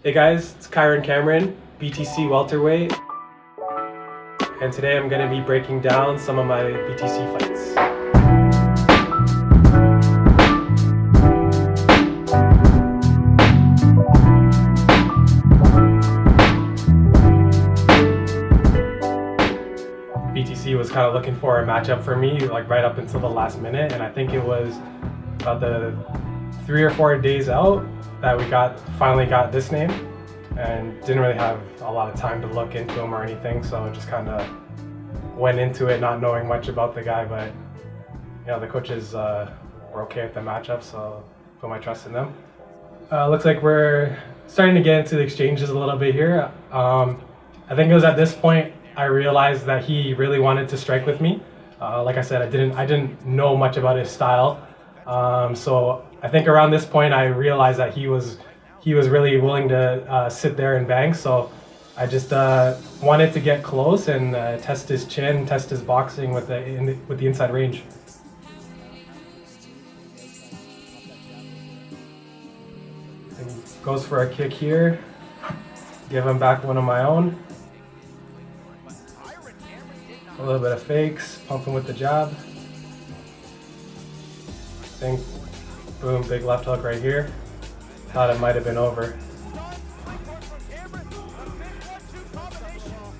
Hey guys, it's Kyran Cameron, BTC welterweight, and today I'm going to be breaking down some of my BTC fights. BTC was kind of looking for a matchup for me, like right up until the last minute, and I think it was about the 3 or 4 days out that we finally got this name, and didn't really have a lot of time to look into him or anything, so just kind of went into it not knowing much about the guy. But you know, the coaches were okay with the matchup, so put my trust in them. Looks like we're starting to get into the exchanges a little bit here. I think it was at this point I realized that he really wanted to strike with me. Like I said, I didn't know much about his style, so I think around this point I realized that he was really willing to sit there and bang. So I just wanted to get close and test his chin, test his boxing with the inside range. And he goes for a kick here. Give him back one of my own. A little bit of fakes, pump him with the jab. I think, boom, big left hook right here. Thought it might have been over.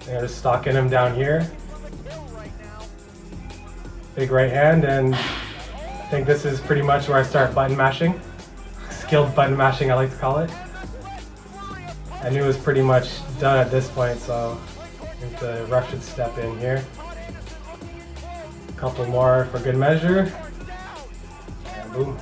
And just stalking him down here. Big right hand, and I think this is pretty much where I start button mashing. Skilled button mashing, I like to call it. I knew it was pretty much done at this point, so I think the ref should step in here. Couple more for good measure, and boom.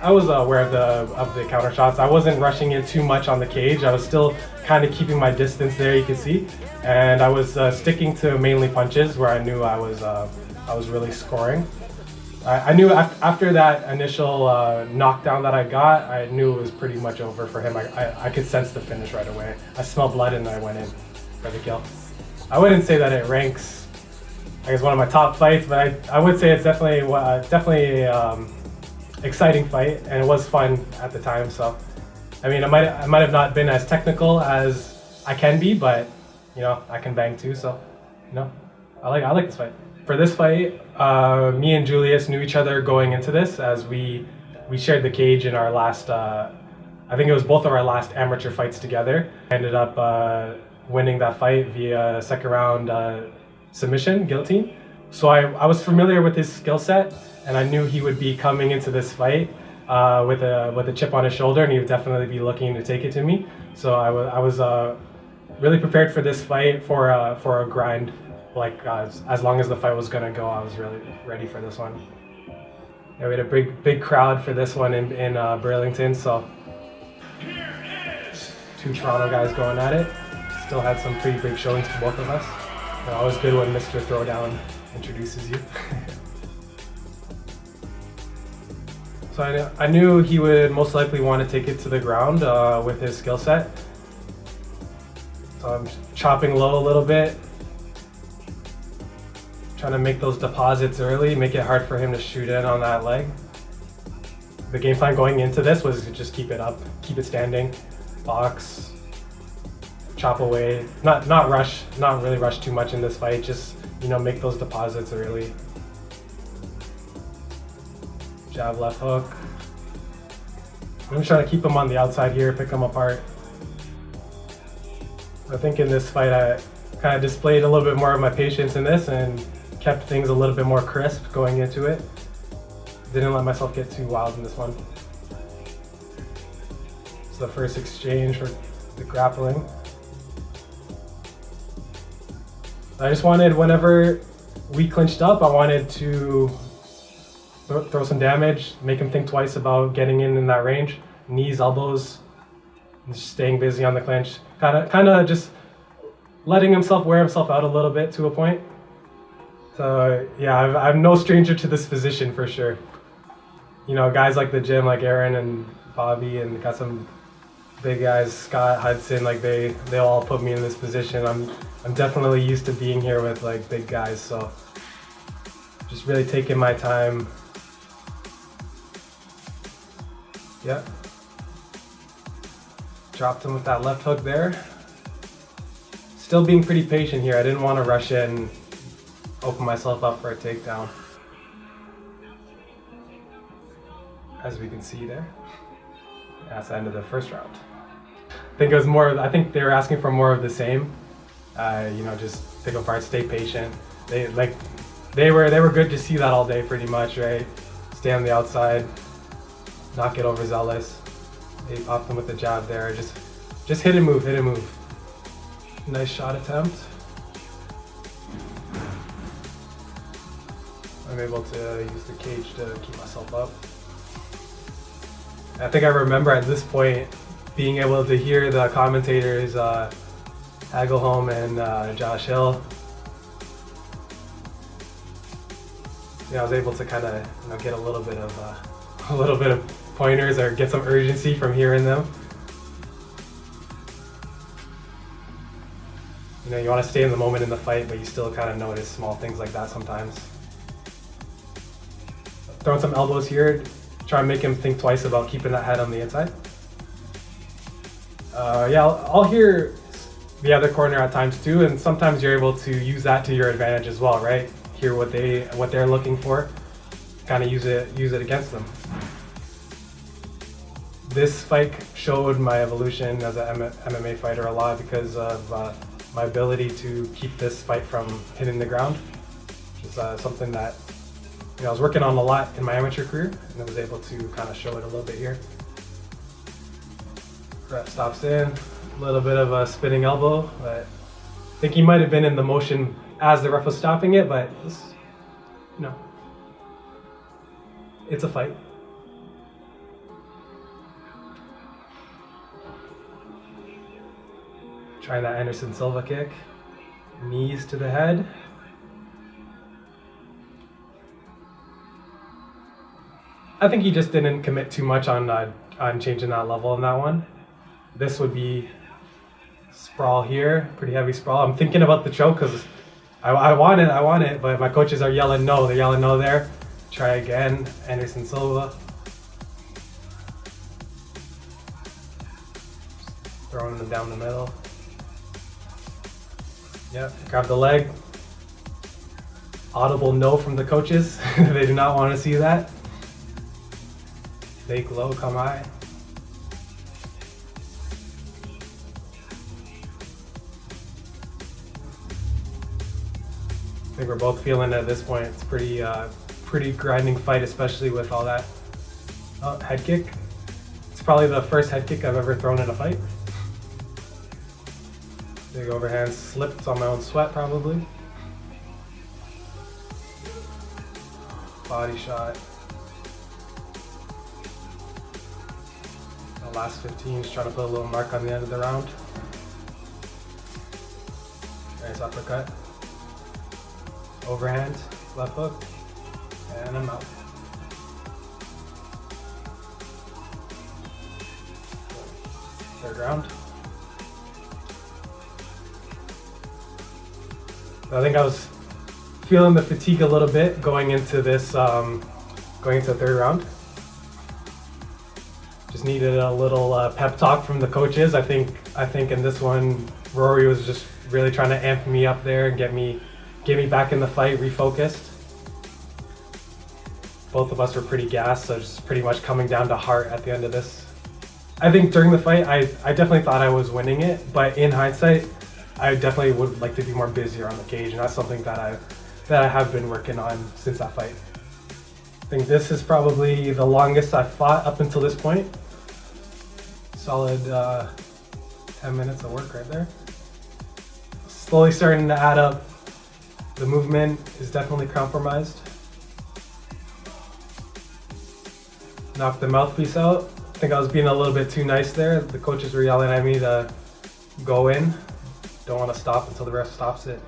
I was aware of the counter shots. I wasn't rushing it too much on the cage. I was still kind of keeping my distance there, you can see, and I was sticking to mainly punches where I knew I was really scoring. I knew after that initial knockdown that I got, I knew it was pretty much over for him. I could sense the finish right away. I smelled blood and I went in for the kill. I wouldn't say that it ranks, I guess, one of my top fights, but I would say it's definitely exciting fight, and it was fun at the time. So I mean, I might have not been as technical as I can be, but you know, I can bang too. So you know, I like this fight. For this fight, me and Julius knew each other going into this, as we shared the cage in our last, I think it was both of our last amateur fights together. Ended up winning that fight via second round submission, guillotine. So I was familiar with his skill set, and I knew he would be coming into this fight with a chip on his shoulder, and he would definitely be looking to take it to me. So I was really prepared for this fight, for a grind. Like as long as the fight was gonna go, I was really ready for this one. Yeah, we had a big crowd for this one in Burlington. So 2 Toronto guys going at it. Still had some pretty big showings for both of us. Always good when Mr. Throwdown introduces you. So I knew he would most likely want to take it to the ground with his skill set. So I'm chopping low a little bit, trying to make those deposits early, make it hard for him to shoot in on that leg. The game plan going into this was to just keep it up, keep it standing, box, chop away, not really rush too much in this fight, just, you know, make those deposits early. Jab, left hook. I'm just trying to keep him on the outside here, pick him apart. I think in this fight I kind of displayed a little bit more of my patience in this and kept things a little bit more crisp going into it. Didn't let myself get too wild in this one. It's the first exchange for the grappling. I just wanted, whenever we clinched up, I wanted to throw some damage, make him think twice about getting in that range. Knees, elbows, and just staying busy on the clinch. Kind of just letting himself wear himself out a little bit to a point. So yeah, I'm no stranger to this position for sure. You know, guys like the gym, like Aaron and Bobby, and got some big guys, Scott, Hudson, like they all put me in this position. I'm definitely used to being here with like big guys, so just really taking my time. Yeah. Dropped him with that left hook there. Still being pretty patient here. I didn't want to rush in, open myself up for a takedown. As we can see there. That's the end of the first round. I think it was more, I think they were asking for more of the same. You know, just pick apart, stay patient. They were good to see that all day pretty much, right? Stay on the outside, not get overzealous. They popped him with the jab there. Just hit and move, hit and move. Nice shot attempt. I'm able to use the cage to keep myself up. I think I remember at this point being able to hear the commentators, Hagelholm and Josh Hill. Yeah, I was able to kind of get a little bit of pointers or get some urgency from hearing them. You know, you want to stay in the moment in the fight, but you still kind of notice small things like that sometimes. Throwing some elbows here, try and make him think twice about keeping that head on the inside. Yeah, I'll hear the other corner at times too, and sometimes you're able to use that to your advantage as well, right? Hear what they're looking for, kind of use it against them. This fight showed my evolution as an MMA fighter a lot because of my ability to keep this fight from hitting the ground, which is something that I was working on a lot in my amateur career, and I was able to kind of show it a little bit here. Ref stops in, a little bit of a spinning elbow, but I think he might have been in the motion as the ref was stopping it, but this, it's a fight. Trying that Anderson Silva kick, knees to the head. I think he just didn't commit too much on changing that level in that one. This would be sprawl here, pretty heavy sprawl. I'm thinking about the choke because I want it, but my coaches are yelling no. They're yelling no there. Try again, Anderson Silva. Throwing him down the middle. Yep, grab the leg. Audible no from the coaches. They do not want to see that. Fake low, come high. I think we're both feeling at this point. It's pretty grinding fight, especially with all that head kick. It's probably the first head kick I've ever thrown in a fight. Big overhand slipped on my own sweat, probably. Body shot. The last 15, just trying to put a little mark on the end of the round. Nice uppercut. Overhand, left hook, and I'm out. Third round. I think I was feeling the fatigue a little bit going into this, going into the third round. Just needed a little pep talk from the coaches. I think in this one, Rory was just really trying to amp me up there and get me back in the fight, refocused. Both of us were pretty gassed, so just pretty much coming down to heart at the end of this. I think during the fight, I definitely thought I was winning it, but in hindsight, I definitely would like to be more busier on the cage, and that's something that I have been working on since that fight. I think this is probably the longest I've fought up until this point. Solid 10 minutes of work right there. Slowly starting to add up. The movement is definitely compromised. Knocked the mouthpiece out. I think I was being a little bit too nice there. The coaches were yelling at me to go in. Don't want to stop until the ref stops it.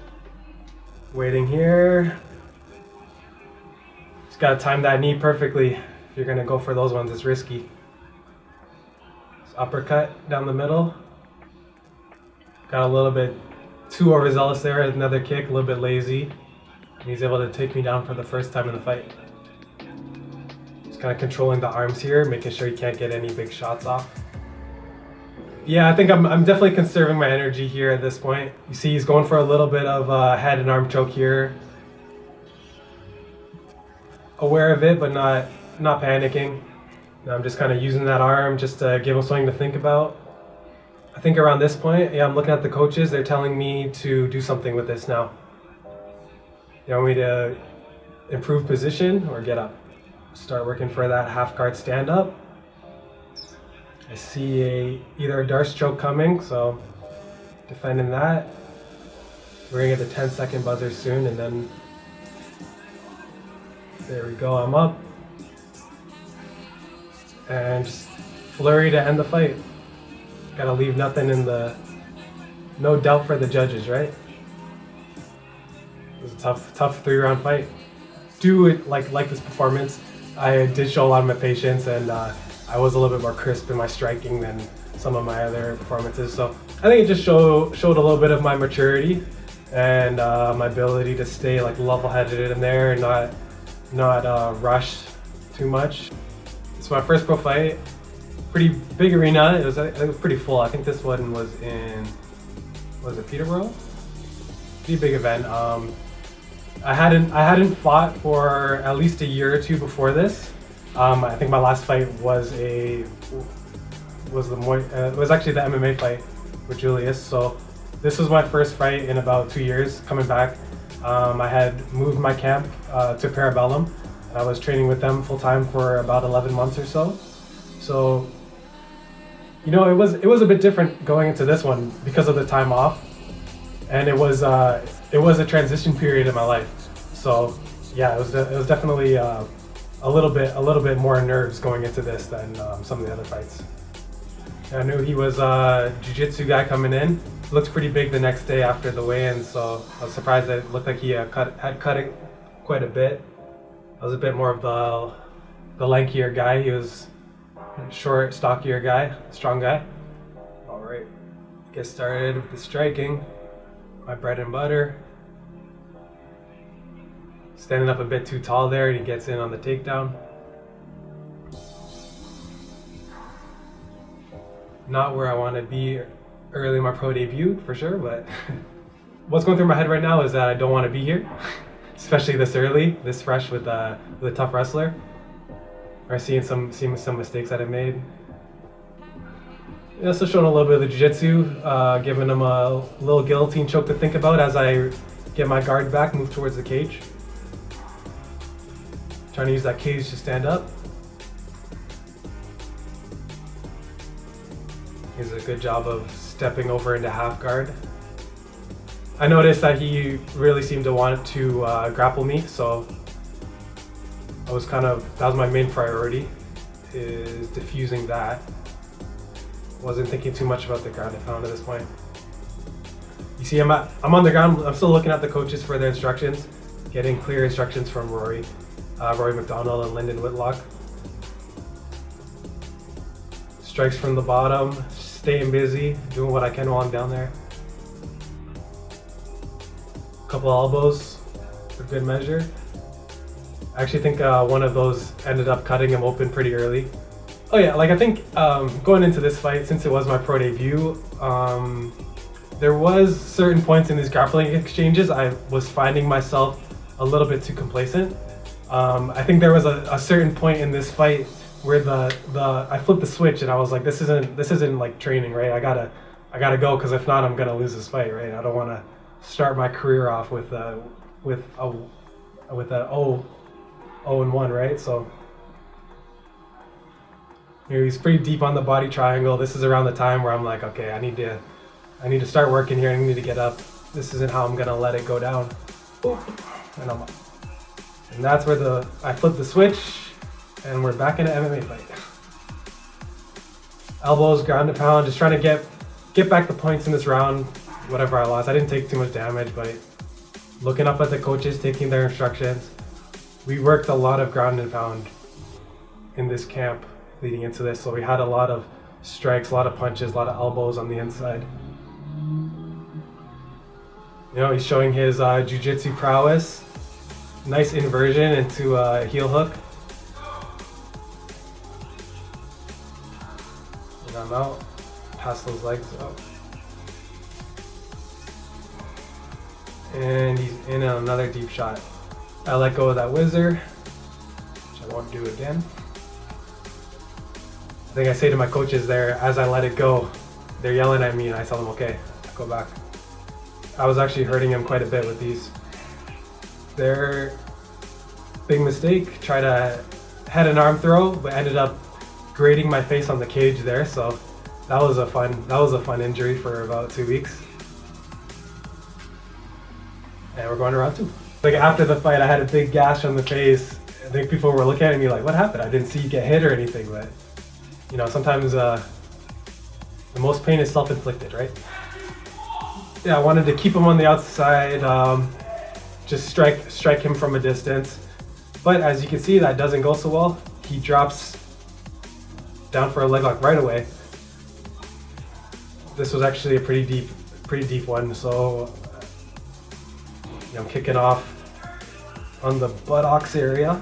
Waiting here. Just gotta time that knee perfectly. If you're gonna go for those ones, it's risky. Just uppercut down the middle. Got a little bit too overzealous there. Another kick, a little bit lazy. And he's able to take me down for the first time in the fight. Just kind of controlling the arms here, making sure he can't get any big shots off. Yeah, I think I'm definitely conserving my energy here at this point. You see he's going for a little bit of head and arm choke here. Aware of it, but not panicking. I'm just kind of using that arm just to give him something to think about. I think around this point, yeah, I'm looking at the coaches. They're telling me to do something with this now. They want me to improve position or get up. Start working for that half guard stand up. I see either a Darce choke coming, so defending that. We're gonna get the 10-second buzzer soon, and then there we go, I'm up. And just flurry to end the fight. Gotta leave nothing in the, no doubt for the judges, right? It was a tough 3-round fight. Do it like this performance. I did show a lot of my patience, and I was a little bit more crisp in my striking than some of my other performances. So I think it just showed a little bit of my maturity and my ability to stay like level-headed in there and not rush too much. It's my first pro fight. Pretty big arena. It was pretty full. I think this one was in, was it Peterborough? Pretty big event. I hadn't fought for at least a year or two before this. I think my last fight was was actually the MMA fight with Julius. So this was my first fight in about 2 years coming back. I had moved my camp to Parabellum, and I was training with them full time for about 11 months or so. So, you know, it was a bit different going into this one because of the time off, and it was a transition period in my life. So yeah, it was definitely a little bit more nerves going into this than some of the other fights. I knew he was a Jiu-Jitsu guy coming in. Looked pretty big the next day after the weigh-in, so I was surprised that it looked like he had cut it quite a bit. I was a bit more of the lankier guy. He was a short, stockier guy, strong guy. All right, get started with the striking. My bread and butter. Standing up a bit too tall there, and he gets in on the takedown. Not where I want to be early in my pro debut, for sure, but what's going through my head right now is that I don't want to be here, especially this early, this fresh with a tough wrestler. Or seeing some mistakes that I made. Also showing a little bit of the jiu-jitsu, giving him a little guillotine choke to think about as I get my guard back, move towards the cage. Trying to use that cage to stand up. He does a good job of stepping over into half guard. I noticed that he really seemed to want to grapple me, so that was my main priority, is diffusing that. Wasn't thinking too much about the ground and pound at this point. You see, I'm on the ground. I'm still looking at the coaches for their instructions, getting clear instructions from Rory McDonald and Lyndon Whitlock. Strikes from the bottom, staying busy, doing what I can while I'm down there. Couple elbows for good measure. I actually think one of those ended up cutting him open pretty early. Oh yeah, like I think going into this fight, since it was my pro debut, there was certain points in these grappling exchanges I was finding myself a little bit too complacent. I think there was a certain point in this fight where I flipped the switch and I was like, this isn't like training, right? I gotta go, because if not, I'm gonna lose this fight, right? I don't want to start my career off with a 0-1, right? So here he's pretty deep on the body triangle. This is around the time where I'm like, okay, I need to start working here. I need to get up. This isn't how I'm gonna let it go down. Boop. And I'm up. And that's where I flipped the switch, and we're back in an MMA fight. Elbows, ground and pound, just trying to get back the points in this round. Whatever I lost, I didn't take too much damage, but looking up at the coaches, taking their instructions. We worked a lot of ground and pound in this camp leading into this, so we had a lot of strikes, a lot of punches, a lot of elbows on the inside. You know, he's showing his jiu-jitsu prowess. Nice inversion into a heel hook. And I'm out. pass those legs up. And he's in another deep shot. I let go of that whizzer, which I won't do again. I think I say to my coaches there, as I let it go, they're yelling at me and I tell them, okay, go back. I was actually hurting him quite a bit with these. They're big mistake, try to head and arm throw, but ended up grating my face on the cage there, so that was a fun injury for about 2 weeks. And we're going to round 2. Like after the fight, I had a big gash on the face. I think people were looking at me like, what happened? I didn't see you get hit or anything, but you know, sometimes the most pain is self-inflicted, right? Yeah, I wanted to keep him on the outside, just strike him from a distance. But as you can see, that doesn't go so well. He drops down for a leg lock right away. This was actually a pretty deep one, so I'm kicking off on the buttocks area,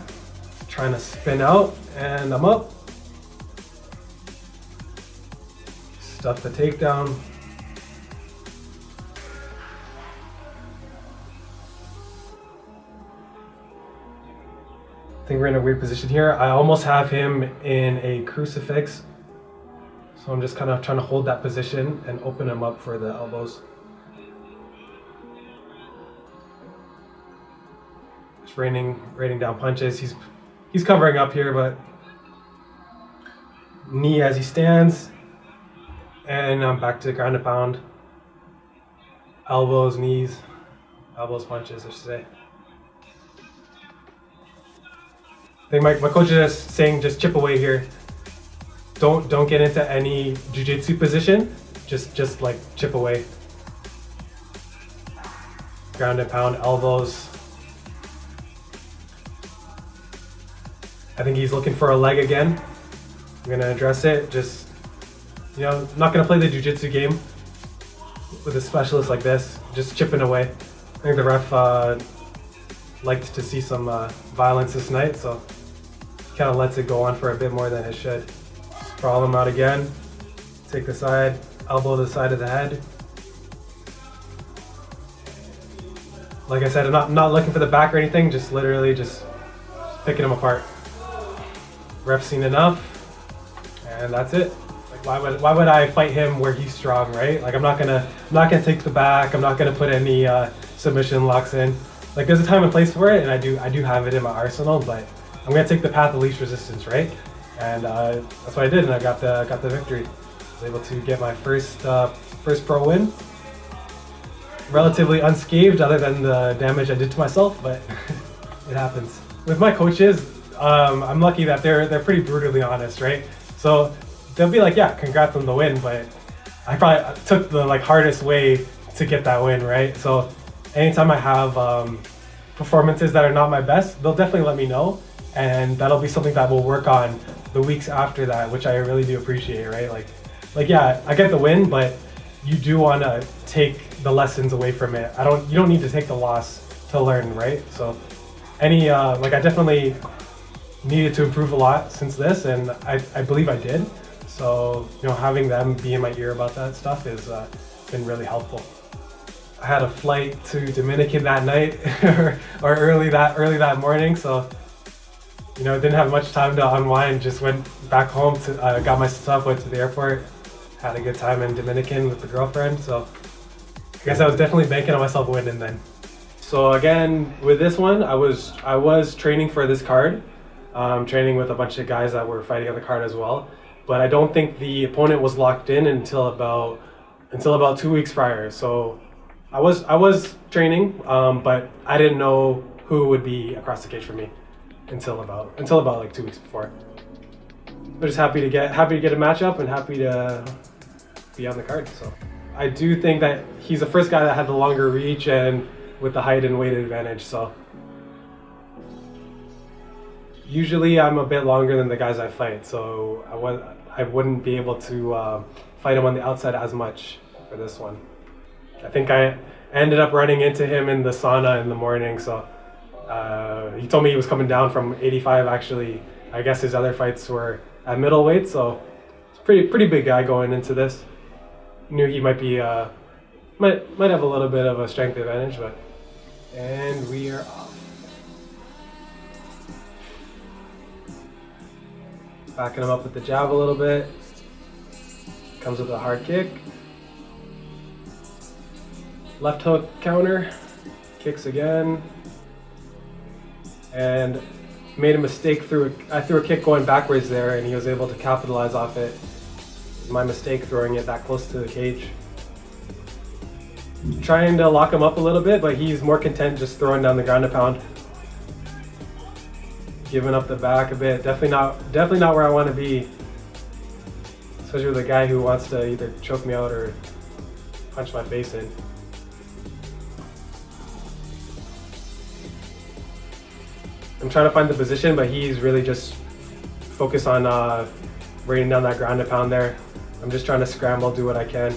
trying to spin out, and I'm up. Stuff the takedown. I think we're in a weird position here. I almost have him in a crucifix, so I'm just kind of trying to hold that position and open him up for the elbows. Just raining down punches. He's covering up here, but knee as he stands, and I'm back to ground and pound. Elbows, knees, elbows, punches, I should say. I think my coach is just saying, just chip away here. Don't get into any jiu-jitsu position. Just like chip away. Ground and pound, elbows. I think he's looking for a leg again. I'm gonna address it. Just, you know, not gonna play the jiu-jitsu game with a specialist like this. Just chipping away. I think the ref liked to see some violence this night, so kind of lets it go on for a bit more than it should. Sprawl him out again. Take the side, elbow the side of the head. Like I said, I'm not looking for the back or anything, just literally just picking him apart. Ref's seen enough, and that's it. Like why would I fight him where he's strong, right? Like I'm not gonna take the back. I'm not gonna put any submission locks in. Like there's a time and place for it, and I do have it in my arsenal, but I'm gonna take the path of least resistance, right? And that's what I did, and I got the victory. I was able to get my first pro win. Relatively unscathed, other than the damage I did to myself, but it happens. With my coaches, I'm lucky that they're pretty brutally honest, right? So they'll be like, yeah, congrats on the win, but I probably took the hardest way to get that win, right? So anytime I have performances that are not my best, they'll definitely let me know, and that'll be something that we'll work on the weeks after that, which I really do appreciate, right? Like yeah, I get the win, but you do want to take the lessons away from it. You don't need to take the loss to learn, right? So I definitely needed to improve a lot since this, and I believe I did. So, you know, having them be in my ear about that stuff has been really helpful. I had a flight to Dominican that night or early that morning, so you know, didn't have much time to unwind. Just went back home got my stuff, went to the airport, had a good time in Dominican with the girlfriend. So I guess I was definitely banking on myself winning then. So again, with this one, I was training for this card, training with a bunch of guys that were fighting on the card as well. But I don't think the opponent was locked in until about 2 weeks prior. So I was training, but I didn't know who would be across the cage for me until about like 2 weeks before. I'm just happy to get a matchup and happy to be on the card. So I do think that he's the first guy that had the longer reach and with the height and weight advantage. So usually I'm a bit longer than the guys I fight, so I wouldn't be able to fight him on the outside as much for this one. I think I ended up running into him in the sauna in the morning, so he told me he was coming down from 85 actually. I guess his other fights were at middleweight, so it's pretty big guy going into this. knew he might be might have a little bit of a strength advantage, but and we are off. Backing him up with the jab a little bit. Comes with a hard kick. Left hook counter. Kicks again. And made a mistake I threw a kick going backwards there, and he was able to capitalize off it. My mistake throwing it that close to the cage. Trying to lock him up a little bit, but he's more content just throwing down the ground and pound. Giving up the back a bit. Definitely not where I want to be. Especially with a guy who wants to either choke me out or punch my face in. I'm trying to find the position, but he's really just focused on raining down that ground and pound there. I'm just trying to scramble, do what I can.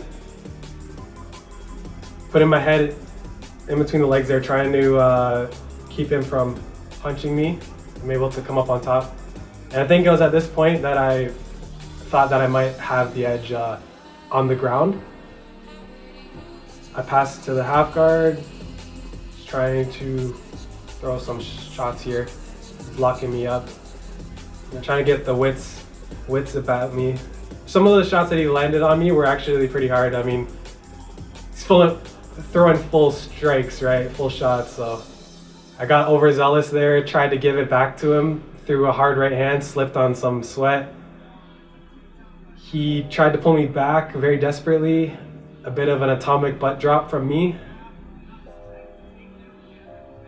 Putting my head in between the legs there, trying to keep him from punching me. I'm able to come up on top. And I think it was at this point that I thought that I might have the edge on the ground. I passed to the half guard, just trying to throw some shots here. He's locking me up. I'm trying to get the wits about me. Some of the shots that he landed on me were actually pretty hard. I mean, he's throwing full strikes, right? Full shots, so I got overzealous there, tried to give it back to him, threw a hard right hand, slipped on some sweat. He tried to pull me back very desperately, a bit of an atomic butt drop from me.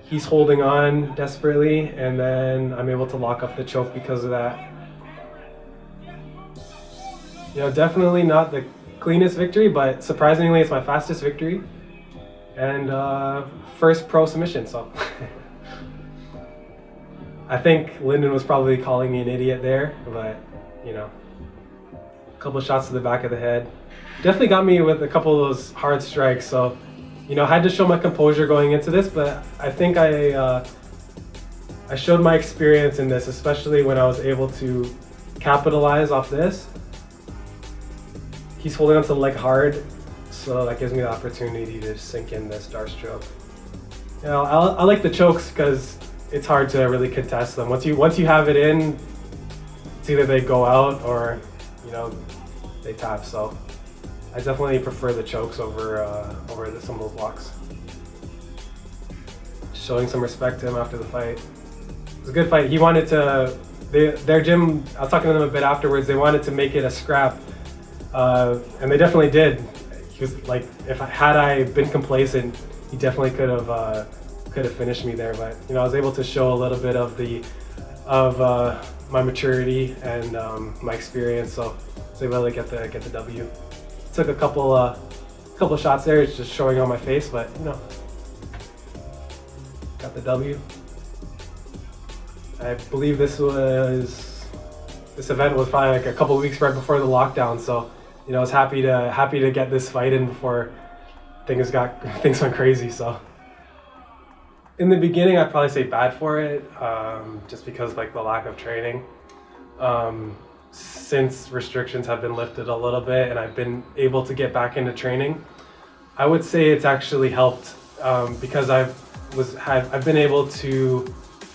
He's holding on desperately, and then I'm able to lock up the choke because of that. You know, definitely not the cleanest victory, but surprisingly it's my fastest victory. And first pro submission, so. I think Lyndon was probably calling me an idiot there, but you know, a couple of shots to the back of the head. Definitely got me with a couple of those hard strikes, so you know, I had to show my composure going into this, but I think I showed my experience in this, especially when I was able to capitalize off this. He's holding onto the leg hard, so that gives me the opportunity to sink in this dart stroke. You know, I like the chokes because it's hard to really contest them. Once you have it in, it's either they go out or, you know, they tap. So I definitely prefer the chokes over some of those blocks. Showing some respect to him after the fight. It was a good fight. He wanted to, their gym, I was talking to them a bit afterwards, they wanted to make it a scrap. And they definitely did. He was like, had I been complacent, he definitely could have finished me there. But you know, I was able to show a little bit of my maturity and my experience, so I was able to get the W. Took a couple shots there, it's just showing on my face, but you know, got the W. I believe this event was probably like a couple weeks right before the lockdown, so you know, I was happy to get this fight in before things went crazy. So in the beginning, I'd probably say bad for it, just because like the lack of training. Since restrictions have been lifted a little bit and I've been able to get back into training, I would say it's actually helped, because I've been able to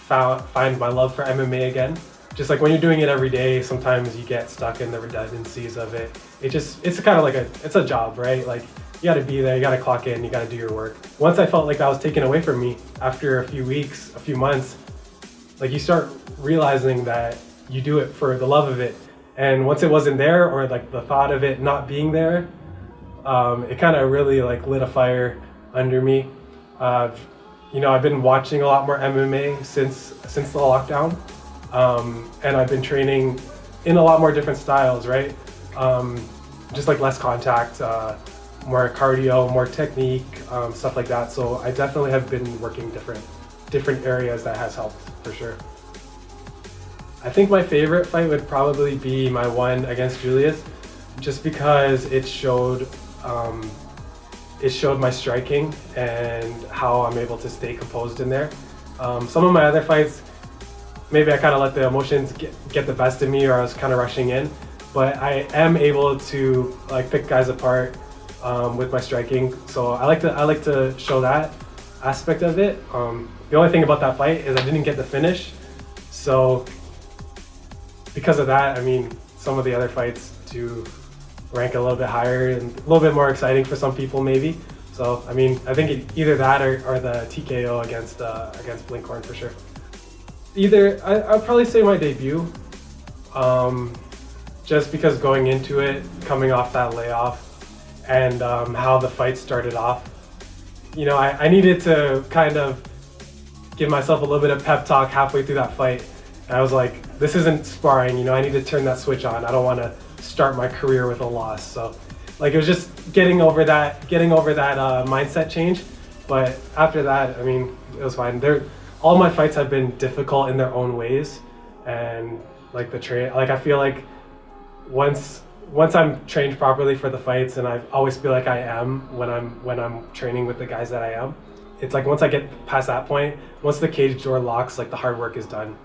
find my love for MMA again. Just like when you're doing it every day, sometimes you get stuck in the redundancies of it. It's kind of like it's a job, right? Like you gotta be there, you gotta clock in, you gotta do your work. Once I felt like that was taken away from me after a few weeks, a few months, like you start realizing that you do it for the love of it. And once it wasn't there, or like the thought of it not being there, it kind of really like lit a fire under me. You know, I've been watching a lot more MMA since the lockdown, and I've been training in a lot more different styles, right? Just like less contact, more cardio, more technique, stuff like that. So I definitely have been working different areas that has helped for sure. I think my favorite fight would probably be my one against Julius, just because it showed my striking and how I'm able to stay composed in there. Some of my other fights, maybe I kind of let the emotions get the best of me, or I was kind of rushing in, but I am able to like pick guys apart, with my striking. So I like to show that aspect of it. The only thing about that fight is I didn't get the finish. So because of that, I mean, some of the other fights do rank a little bit higher and a little bit more exciting for some people maybe. So I mean, I think either that or the TKO against Blinkhorn for sure. I'd probably say my debut, just because going into it, coming off that layoff, and how the fight started off, you know, I needed to kind of give myself a little bit of pep talk halfway through that fight. And I was like, this isn't sparring, you know, I need to turn that switch on. I don't want to start my career with a loss. So like, it was just getting over that mindset change. But after that, I mean, it was fine. All my fights have been difficult in their own ways. And like I feel like once I'm trained properly for the fights, and I always feel like I am when I'm training with the guys that I am, it's like once I get past that point, once the cage door locks, like the hard work is done.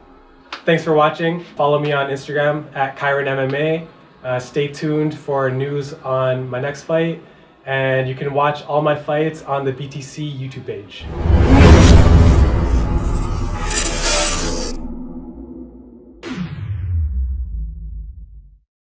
Thanks for watching. Follow me on Instagram at Kyran MMA. Stay tuned for news on my next fight, and you can watch all my fights on the BTC YouTube page.